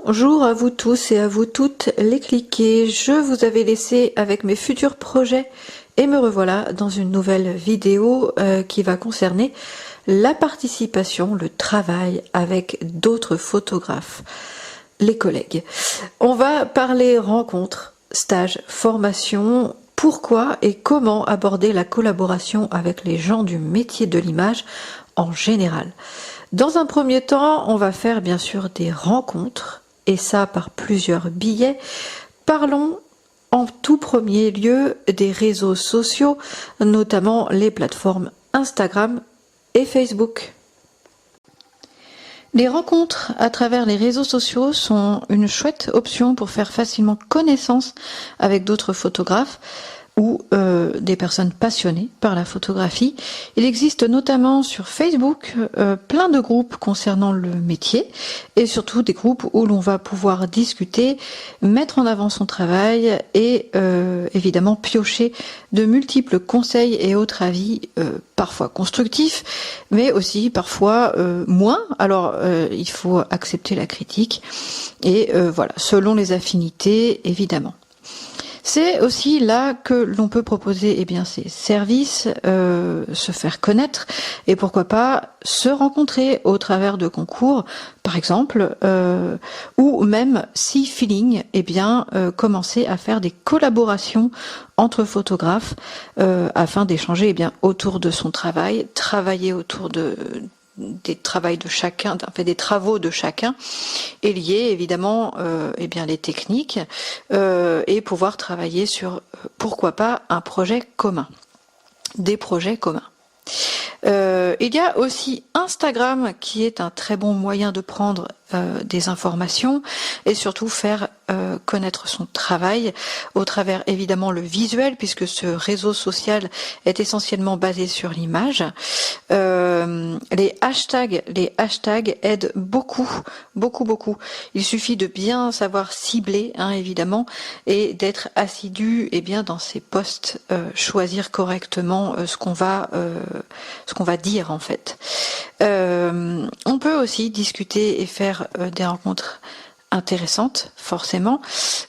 Bonjour à vous tous et à vous toutes les cliquets. Je vous avais laissé avec mes futurs projets et me revoilà dans une nouvelle vidéo qui va concerner la participation, le travail avec d'autres photographes, les collègues. On va parler rencontres, stages, formation, pourquoi et comment aborder la collaboration avec les gens du métier de l'image en général. Dans un premier temps, on va faire bien sûr des rencontres, et ça par plusieurs biais. Parlons en tout premier lieu des réseaux sociaux, notamment les plateformes Instagram et Facebook. Les rencontres à travers les réseaux sociaux sont une chouette option pour faire facilement connaissance avec d'autres photographes ou des personnes passionnées par la photographie. Il existe notamment sur Facebook plein de groupes concernant le métier et surtout des groupes où l'on va pouvoir discuter, mettre en avant son travail et évidemment piocher de multiples conseils et autres avis parfois constructifs mais aussi parfois moins. Alors il faut accepter la critique et voilà, selon les affinités évidemment. C'est aussi là que l'on peut proposer ses services, se faire connaître et pourquoi pas se rencontrer au travers de concours, par exemple, ou même si feeling, commencer à faire des collaborations entre photographes afin d'échanger autour de son travail, travailler autour des travaux de chacun, des travaux de chacun, et lier évidemment les techniques et pouvoir travailler sur pourquoi pas un projet commun, des projets communs. Il y a aussi Instagram qui est un très bon moyen de prendre des informations et surtout faire connaître son travail au travers évidemment le visuel puisque ce réseau social est essentiellement basé sur l'image. Les hashtags aident beaucoup. Il suffit de bien savoir cibler évidemment et d'être assidu dans ses posts, choisir correctement ce qu'on va dire en fait. On peut aussi discuter et faire des rencontres intéressantes forcément,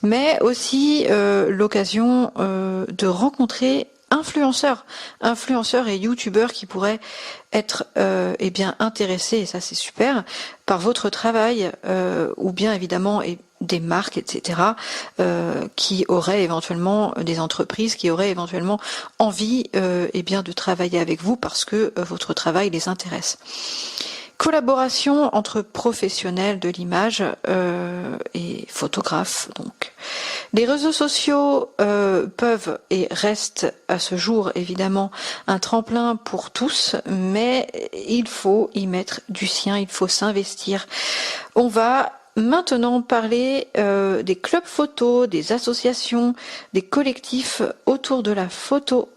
mais aussi l'occasion de rencontrer influenceurs et youtubeurs qui pourraient être intéressés, et ça c'est super, par votre travail ou bien évidemment des marques, etc., qui auraient éventuellement des entreprises qui auraient éventuellement envie de travailler avec vous parce que votre travail les intéresse. Collaboration entre professionnels de l'image et photographes. Donc, les réseaux sociaux peuvent et restent à ce jour évidemment un tremplin pour tous, mais il faut y mettre du sien, il faut s'investir. On va maintenant parler des clubs photos, des associations, des collectifs autour de la photo.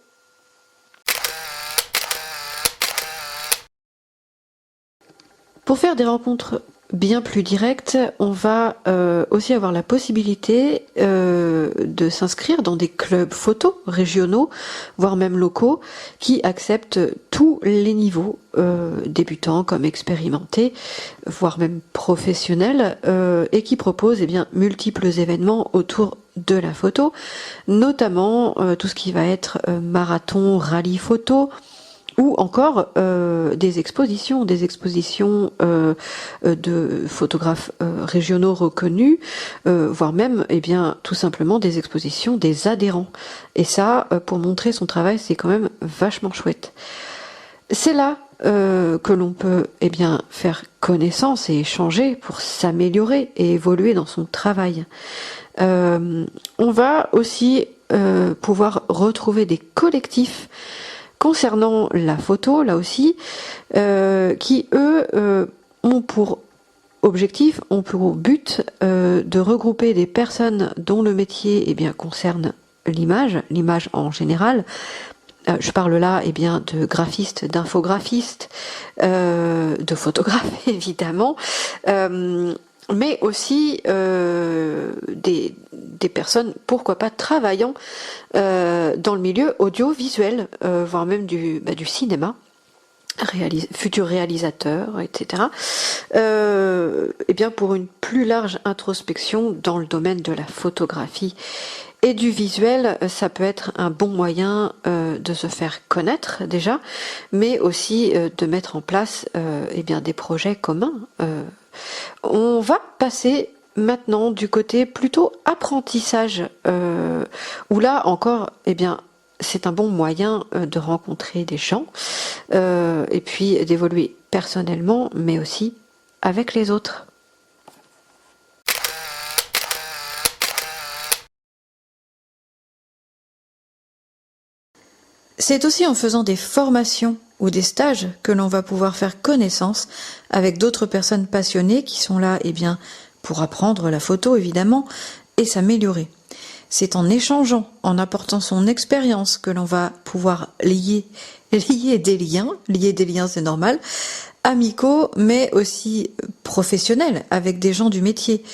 Pour faire des rencontres bien plus directes, on va aussi avoir la possibilité de s'inscrire dans des clubs photos régionaux, voire même locaux, qui acceptent tous les niveaux, débutants comme expérimentés, voire même professionnels, et qui proposent multiples événements autour de la photo, notamment tout ce qui va être marathon, rallye photo, ou encore des expositions de photographes régionaux reconnus, voire même tout simplement des expositions des adhérents. Et ça, pour montrer son travail, c'est quand même vachement chouette. C'est là que l'on peut faire connaissance et échanger pour s'améliorer et évoluer dans son travail. On va aussi pouvoir retrouver des collectifs concernant la photo, là aussi, qui eux ont pour objectif, ont pour but de regrouper des personnes dont le métier concerne l'image en général. Je parle là de graphistes, d'infographistes, de photographes évidemment, mais aussi des personnes, pourquoi pas, travaillant dans le milieu audiovisuel, voire même du cinéma. futurs réalisateurs, etc. Et bien pour une plus large introspection dans le domaine de la photographie et du visuel, ça peut être un bon moyen de se faire connaître déjà, mais aussi de mettre en place eh bien des projets communs. On va passer maintenant du côté plutôt apprentissage, où là encore, eh bien, c'est un bon moyen de rencontrer des gens et puis d'évoluer personnellement, mais aussi avec les autres. C'est aussi en faisant des formations ou des stages que l'on va pouvoir faire connaissance avec d'autres personnes passionnées qui sont là, eh bien, pour apprendre la photo évidemment et s'améliorer. C'est en échangeant, en apportant son expérience que l'on va pouvoir lier des liens c'est normal, amicaux mais aussi professionnels avec des gens du métier.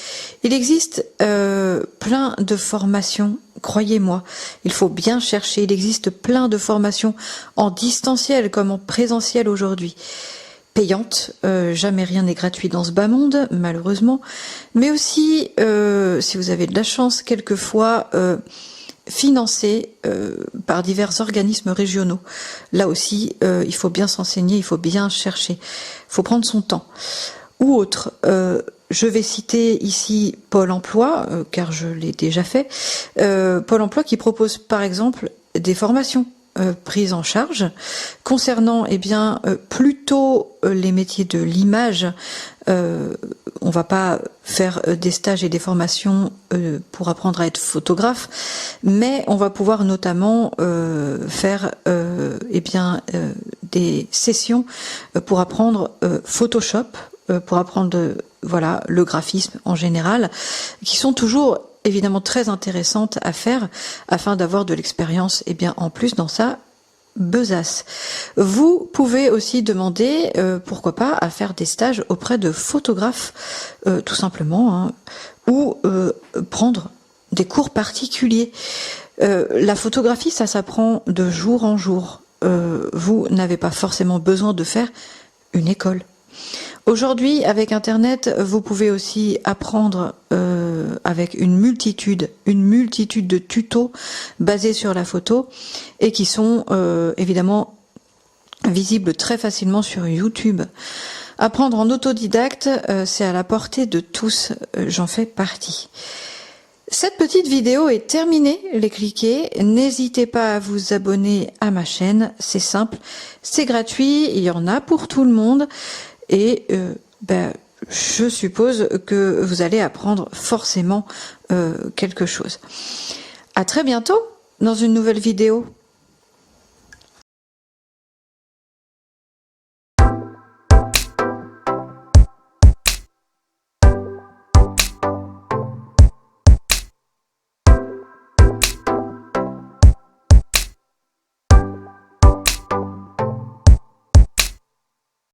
Il existe plein de formations, croyez-moi, il faut bien chercher, il existe plein de formations en distanciel comme en présentiel aujourd'hui. Payantes, jamais rien n'est gratuit dans ce bas monde, malheureusement, mais aussi, si vous avez de la chance, quelquefois financées par divers organismes régionaux. Là aussi, il faut bien s'enseigner, il faut bien chercher, il faut prendre son temps. Ou autre, je vais citer ici Pôle emploi, car je l'ai déjà fait, Pôle emploi qui propose par exemple des formations prise en charge concernant eh bien plutôt les métiers de l'image. On va pas faire des stages et des formations pour apprendre à être photographe, mais on va pouvoir notamment faire eh bien des sessions pour apprendre Photoshop, pour apprendre voilà le graphisme en général, qui sont toujours évidemment très intéressante à faire afin d'avoir de l'expérience et bien en plus dans sa besace. Vous pouvez aussi demander pourquoi pas à faire des stages auprès de photographes tout simplement hein, ou prendre des cours particuliers. La photographie ça s'apprend de jour en jour. Vous n'avez pas forcément besoin de faire une école. Aujourd'hui, avec Internet, vous pouvez aussi apprendre avec une multitude de tutos basés sur la photo et qui sont évidemment visibles très facilement sur YouTube. Apprendre en autodidacte, c'est à la portée de tous, j'en fais partie. Cette petite vidéo est terminée, les cliquez, n'hésitez pas à vous abonner à ma chaîne, c'est simple, c'est gratuit, il y en a pour tout le monde. Et je suppose que vous allez apprendre forcément quelque chose. À très bientôt dans une nouvelle vidéo.